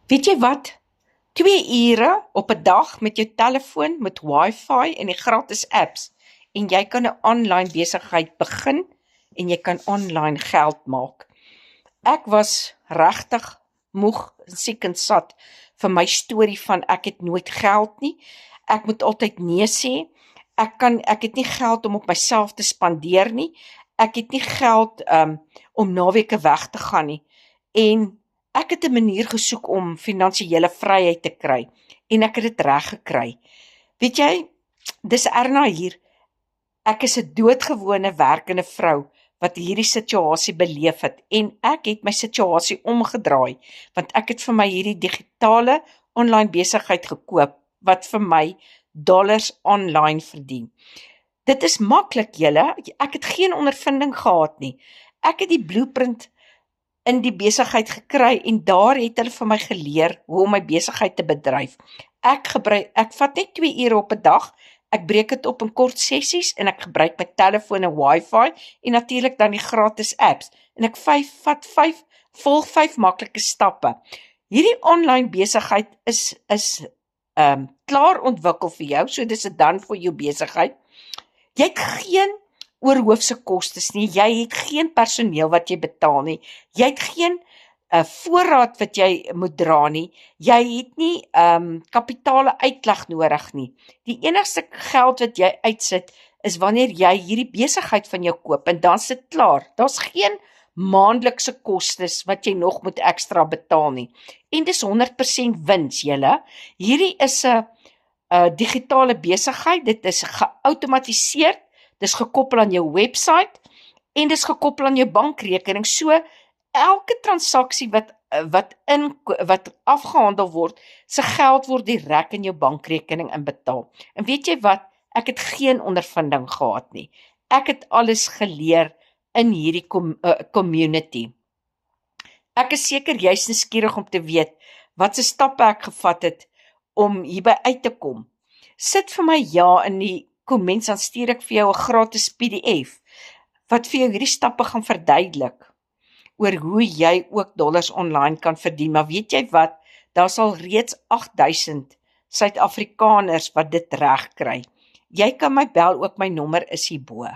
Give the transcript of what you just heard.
Weet jy wat? 2 ure op 'n dag met jou telefoon, met wifi en die gratis apps en jy kan 'n online besigheid begin en jy kan online geld maak. Ek was regtig moeg en siek en sat vir my storie van ek het nooit geld nie. Ek moet altyd nee sê. Ek het nie geld om op myself te spandeer nie. Ek het nie geld om naweke weg te gaan nie. En ek het 'n manier gesoek om finansiële vryheid te kry en ek het dit reg gekry. Weet jy, dis Erna hier. Ek is 'n doodgewone werkende vrou wat hierdie situasie beleef het en ek het my situasie omgedraai want ek het vir my hierdie digitale online besigheid gekoop wat vir my dollars online verdien. Dit is maklik julle, ek het geen ondervinding gehad nie. Ek het die blueprint in die besigheid gekry en daar het hulle vir my geleer hoe om my besigheid te bedryf. Ek vat net 2 ure op 'n dag, ek breek dit op in kort sessies en ek gebruik my telefoon en wifi en natuurlik dan die gratis apps en ek volg 5 maklike stappe. Hierdie online besigheid is klaar ontwikkel vir jou, so dis 'n done for you besigheid. Jy het geen oorhoofse kostes nie, jy het geen personeel wat jy betaal nie, jy het geen voorraad wat jy moet dra nie, jy het nie kapitale uitleg nodig nie. Die enigste geld wat jy uitsit is wanneer jy hierdie besigheid van jou koop en dan is dit klaar. Daar's geen maandelikse kostes wat jy nog moet ekstra betaal nie. En dis 100% wins julle. Hierdie is 'n digitale besigheid, dit is geautomatiseer. Dis gekoppel aan jou website en dis gekoppel aan jou bankrekening. So elke transaksie wat afgehandel word, se geld word direk in jou bankrekening inbetaal. En weet jy wat? Ek het geen ondervinding gehad nie. Ek het alles geleer in hierdie community. Ek is seker jy's nuuskierig om te weet watse stappe ek gevat het om hierby uit te kom. Sit vir my ja in die comments, dan stuur ek vir jou 'n gratis PDF wat vir jou hierdie stappe gaan verduidelik oor hoe jy ook dollars online kan verdien. Maar weet jy wat? Daar's al reeds 8000 Suid-Afrikaners wat dit reg kry. Jy kan my bel, ook my nommer is hierbo.